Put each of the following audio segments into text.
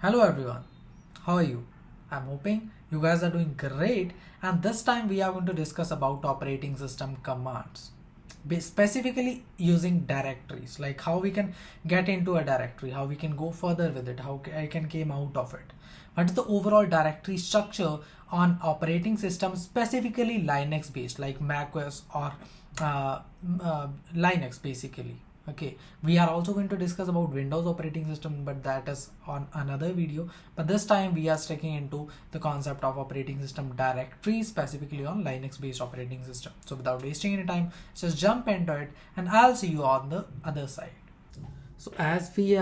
Hello everyone, how are you? I'm hoping you guys are doing great, and this time we are going to discuss about operating system commands. Specifically using directories, like how we can get into a directory, how we can go further with it, how I can came out of it. What is the overall directory structure on operating systems, specifically Linux based like macOS or uh, Linux basically. Okay, we are also going to discuss about Windows operating system, but that is on another video. But this time we are sticking into the concept of operating system directory, specifically on Linux based operating system. So without wasting any time, just jump into it and I'll see you on the other side. So as we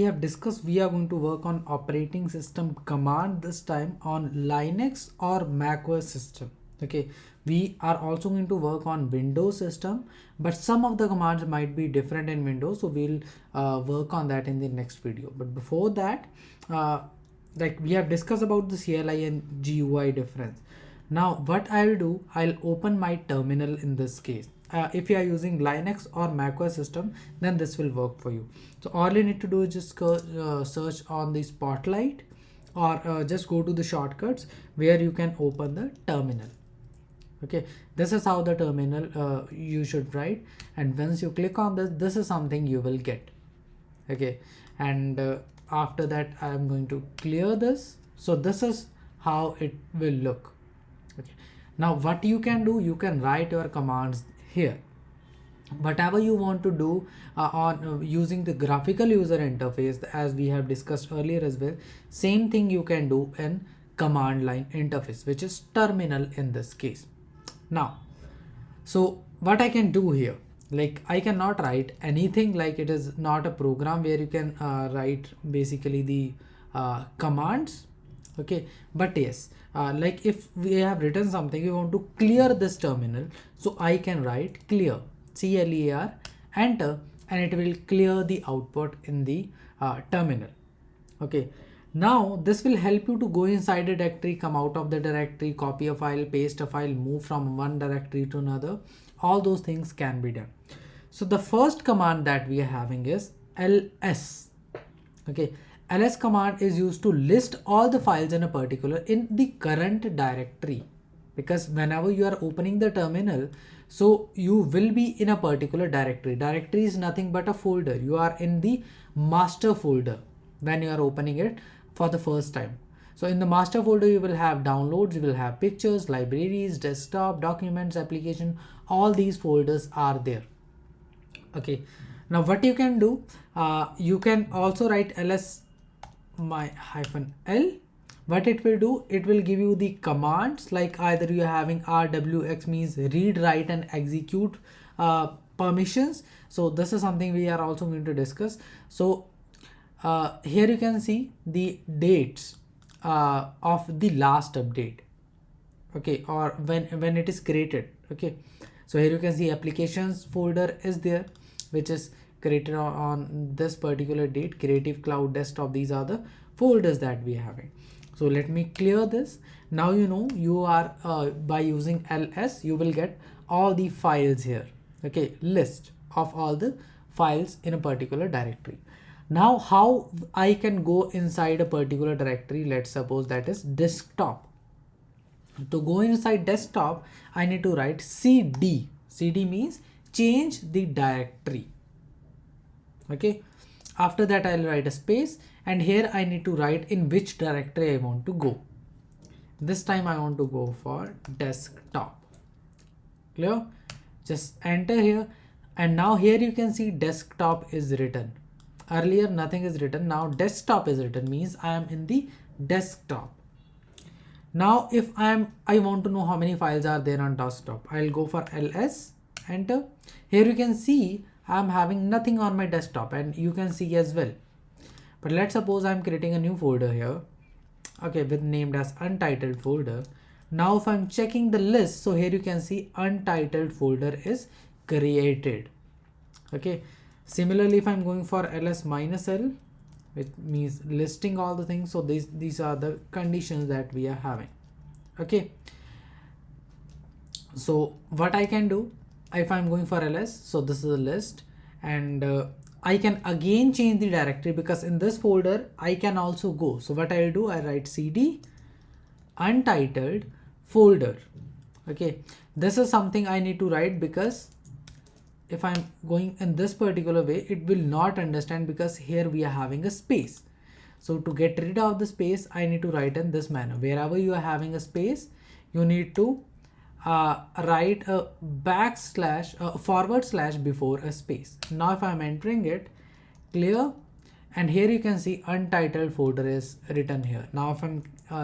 have discussed, we are going to work on operating system command, this time on Linux or macOS system. Okay, we are also going to work on Windows system, but some of the commands might be different in Windows, so we'll work on that in the next video. But before that, like we have discussed about the CLI and GUI difference. Now what I'll do, I'll open my terminal in this case. If you are using Linux or macOS system, then this will work for you. So all you need to do is just search on the Spotlight, or just go to the shortcuts where you can open the terminal. Okay, this is how the terminal you should write, and once you click on this is something you will get. Okay, and after that I am going to clear this. So this is how it will look. Okay, now what you can do, you can write your commands here, whatever you want to do on using the graphical user interface, as we have discussed earlier as well. Same thing you can do in command line interface, which is terminal in this case. Now, so what I can do here, like I cannot write anything, like it is not a program where you can write basically the commands. Okay, but yes, like if we have written something, we want to clear this terminal, so I can write clear, CLER, enter, and it will clear the output in the terminal. Okay, now this will help you to go inside a directory, come out of the directory, copy a file, paste a file, move from one directory to another. All those things can be done. So the first command that we are having is ls. Okay, ls command is used to list all the files in a particular in the current directory, because whenever you are opening the terminal, so you will be in a particular directory. Directory is nothing but a folder. You are in the master folder when you are opening it for the first time. So in the master folder you will have downloads, you will have pictures, libraries, desktop, documents, application. All these folders are there. Okay, now what you can do, you can also write ls my hyphen l. What it will do, it will give you the commands, like either you are having rwx, means read, write, and execute permissions. So this is something we are also going to discuss. So here you can see the dates of the last update. Okay, or when it is created. Okay, so here you can see applications folder is there, which is created on this particular date. Creative Cloud, Desktop, these are the folders that we are having. So let me clear this. Now you know you are by using ls you will get all the files here. Okay, list of all the files in a particular directory. Now how I can go inside a particular directory, let's suppose that is desktop. To go inside desktop, I need to write cd. Cd means change the directory. Okay, after that I'll write a space, and here I need to write in which directory I want to go. This time I want to go for desktop. Clear? Just enter here, and now here you can see desktop is written. Earlier nothing is written, now desktop is written, means I am in the desktop. Now if I want to know how many files are there on desktop, I'll go for ls, enter. Here you can see I'm having nothing on my desktop, and you can see as well. But let's suppose I'm creating a new folder here, okay, with named as untitled folder. Now if I'm checking the list, so here you can see untitled folder is created. Okay, similarly if I'm going for ls minus l, which means listing all the things, so these are the conditions that we are having. Okay, so what I can do, if I'm going for ls, so this is a list, and I can again change the directory, because in this folder I can also go. So what I'll do, I write cd untitled folder. Okay, this is something I need to write, because if I'm going in this particular way, it will not understand, because here we are having a space. So to get rid of the space, I need to write in this manner. Wherever you are having a space, you need to write a backslash, forward slash before a space. Now if I'm entering it, clear, and here you can see untitled folder is written here. Now if I'm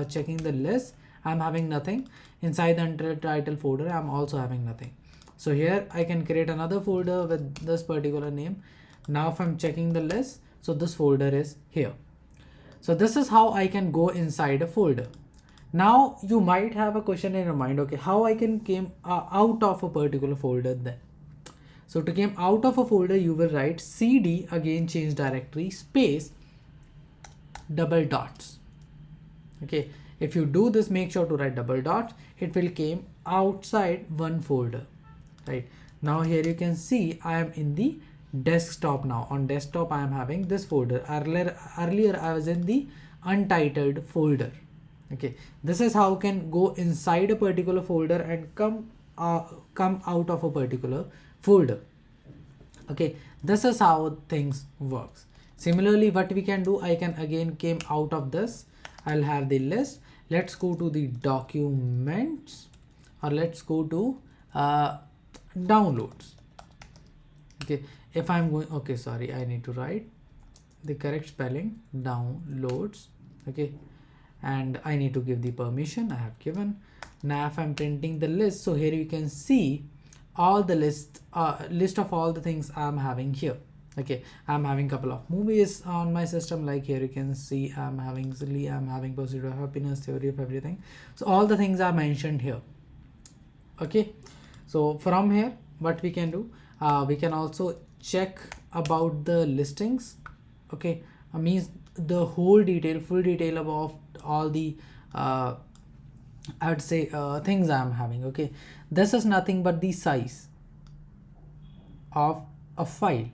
checking the list, I'm having nothing. Inside the untitled folder, I'm also having nothing. So here I can create another folder with this particular name. Now if I'm checking the list, so this folder is here. So this is how I can go inside a folder. Now you might have a question in your mind, okay, how I can came out of a particular folder then. So to came out of a folder, you will write cd again change directory space double dots. Okay, if you do this, make sure to write double dots. It will came outside one folder. Right now here you can see I am in the desktop now. On desktop I am having this folder. Earlier I was in the untitled folder. Okay, this is how you can go inside a particular folder and come out of a particular folder. Okay, this is how things works. Similarly, what we can do, I can again came out of this. I'll have the list. Let's go to the documents, or let's go to downloads. Okay, if I'm going, okay, sorry, I need to write the correct spelling, downloads. Okay, and I need to give the permission. I have given. Now if I'm printing the list, so here you can see all the list of all the things I'm having here. Okay, I'm having couple of movies on my system, like here you can see I'm having Zilly, I'm having Pursuit of Happiness, Theory of Everything. So all the things are mentioned here. Okay, so from here what we can do, we can also check about the listings. Okay, means the whole detail, full detail about all the I would say things I'm having. Okay, this is nothing but the size of a file,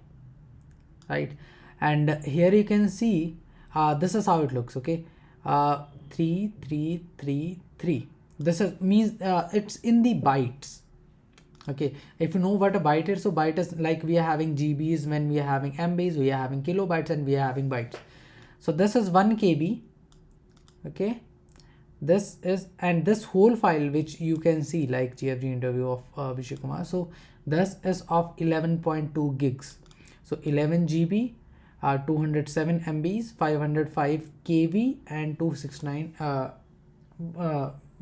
right? And here you can see this is how it looks. Okay, 3333. This is means it's in the bytes. Okay, if you know what a byte is, so byte is like we are having GBs, when we are having MBs, we are having kilobytes, and we are having bytes. So this is 1 KB. Okay, this is, and this whole file which you can see like GFG interview of Vijay Kumar, so this is of 11.2 gigs. So 11 GB, 207 MBs, 505 KB, and 269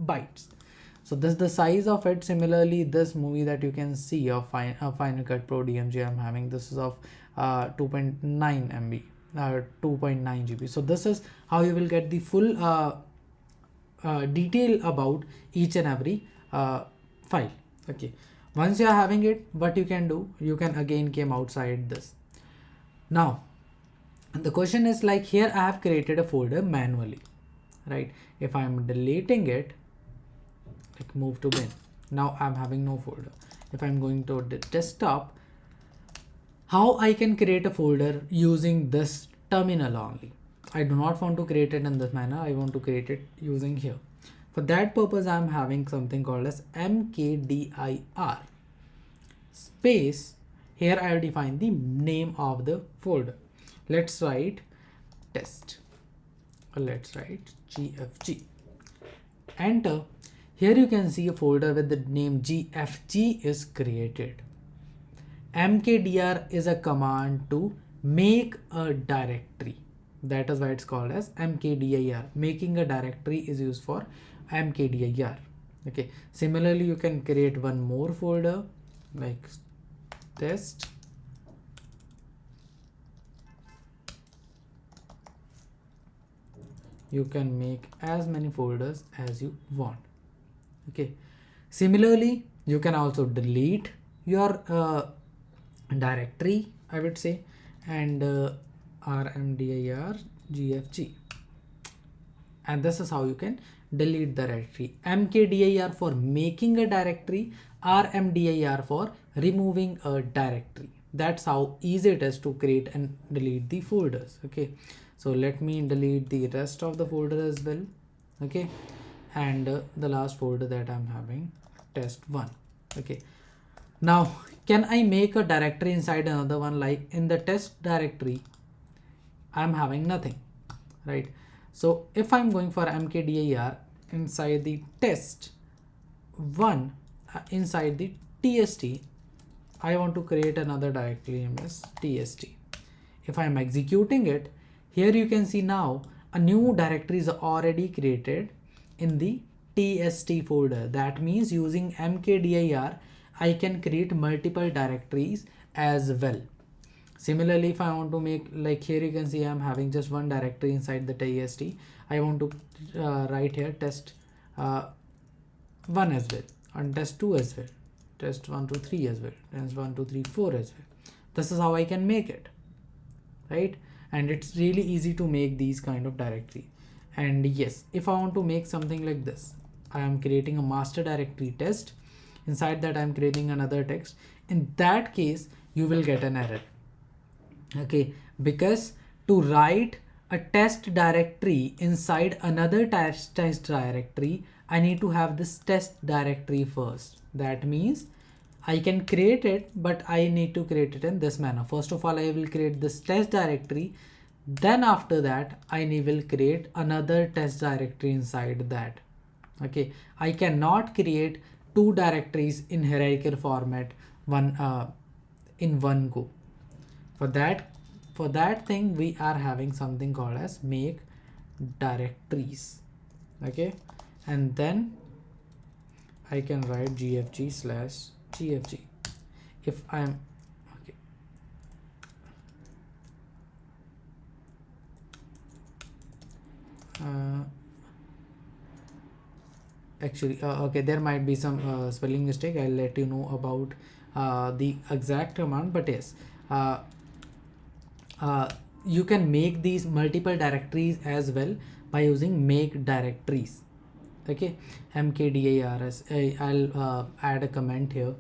bytes. So this is the size of it. Similarly, this movie that you can see of Final Cut Pro DMG I'm having, this is of 2.9 MB, 2.9 GB. So this is how you will get the full detail about each and every file. Okay, once you are having it, what you can do, you can again came outside this. Now the question is, like here I have created a folder manually, right? If I'm deleting it, like move to bin, now I'm having no folder. If I'm going to the desktop, how I can create a folder using this terminal only. I do not want to create it in this manner. I want to create it using here. For that purpose, I'm having something called as mkdir space. Here I will define the name of the folder. Let's write test, or let's write GFG. Enter. Here you can see a folder with the name GFG is created. Mkdir is a command to make a directory. That is why it's called as mkdir. Making a directory is used for mkdir. Okay. Similarly, you can create one more folder like test. You can make as many folders as you want. Okay. Similarly, you can also delete your directory, I would say, and rmdir gfg, and this is how you can delete the directory. Mkdir for making a directory, rmdir for removing a directory. That's how easy it is to create and delete the folders. Okay, so let me delete the rest of the folder as well. Okay, and the last folder that I'm having, test1. Okay, now can I make a directory inside another one? Like in the test directory I'm having nothing, right? So if I'm going for mkdir inside the test one, inside the tst, I want to create another directory name as tst. If I'm executing it, here you can see now a new directory is already created in the tst folder. That means using mkdir I can create multiple directories as well. Similarly, if I want to make, like here you can see I'm having just one directory inside the tst. I want to write here test 1 as well, and test 2 as well, test 1 2 3 as well, test 1 2 3 4 as well. This is how I can make it, right? And it's really easy to make these kind of directory. And yes, if I want to make something like this, I am creating a master directory test. Inside that I'm creating another text. In that case, you will get an error. Okay, because to write a test directory inside another test directory, I need to have this test directory first. That means I can create it, but I need to create it in this manner. First of all, I will create this test directory. Then after that, I will create another test directory inside that. Okay, I cannot create two directories in hierarchical format in one go. For that thing, we are having something called as make directories. Okay, and then I can write gfg/gfg. If I'm okay, actually okay, there might be some spelling mistake. I'll let you know about the exact command, but yes, you can make these multiple directories as well by using make directories. Okay, mkdirs. I'll add a comment here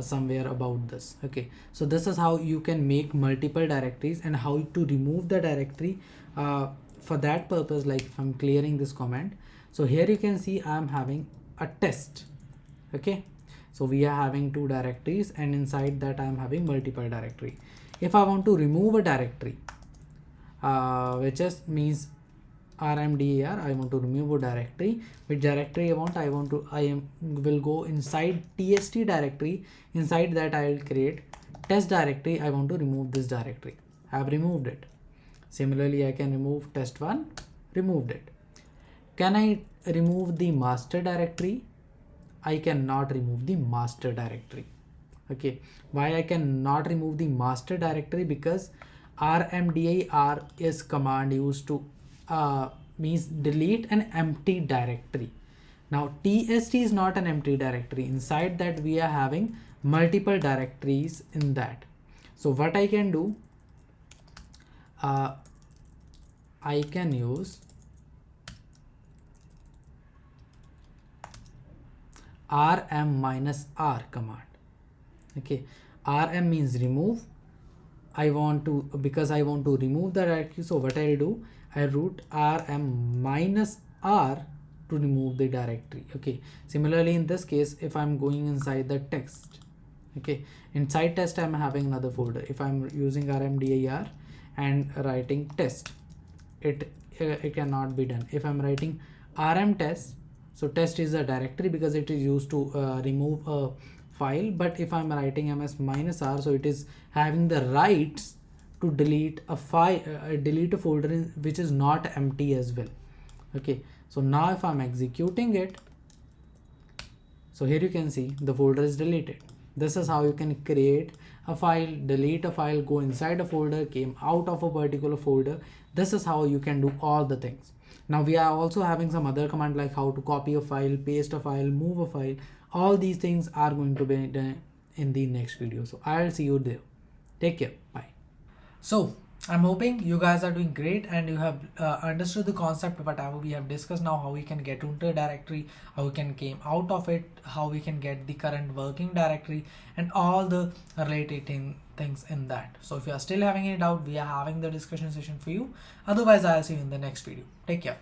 somewhere about this. Okay, so this is how you can make multiple directories and how to remove the directory. For that purpose, like if I'm clearing this comment, so here you can see I'm having a test. Okay, so we are having two directories, and inside that I'm having multiple directory. If I want to remove a directory, which just means rmdir, I want to remove a directory. Which directory I will go inside tst directory. Inside that I will create test directory. I want to remove this directory. I have removed it. Similarly, I can remove test1, removed it. Can I remove the master directory? I cannot remove the master directory. Okay, why I cannot remove the master directory? Because rmdir is command used to means delete an empty directory. Now tst is not an empty directory. Inside that we are having multiple directories in that. So what I can do, I can use rm-r command. Okay, rm means remove. I want to, because I want to remove the directory, so what I'll do, I root rm-r to remove the directory. Okay, similarly in this case, if I'm going inside the text, okay, inside test I'm having another folder. If I'm using rmdir and writing test, it cannot be done. If I'm writing rm test, so test is a directory because it is used to remove a file. But if I'm writing ms-r, so it is having the rights to delete a file, delete a folder which is not empty as well. Okay, so now if I'm executing it, so here you can see the folder is deleted. This is how you can create a file, delete a file, go inside a folder, came out of a particular folder. This is how you can do all the things. Now we are also having some other command like how to copy a file, paste a file, move a file. All these things are going to be done in the next video. So I'll see you there. Take care. Bye. So I'm hoping you guys are doing great and you have understood the concept whatever we have discussed now, how we can get into a directory, how we can came out of it, how we can get the current working directory, and all the related things in that. So if you are still having any doubt, we are having the discussion session for you. Otherwise, I'll see you in the next video. Take care.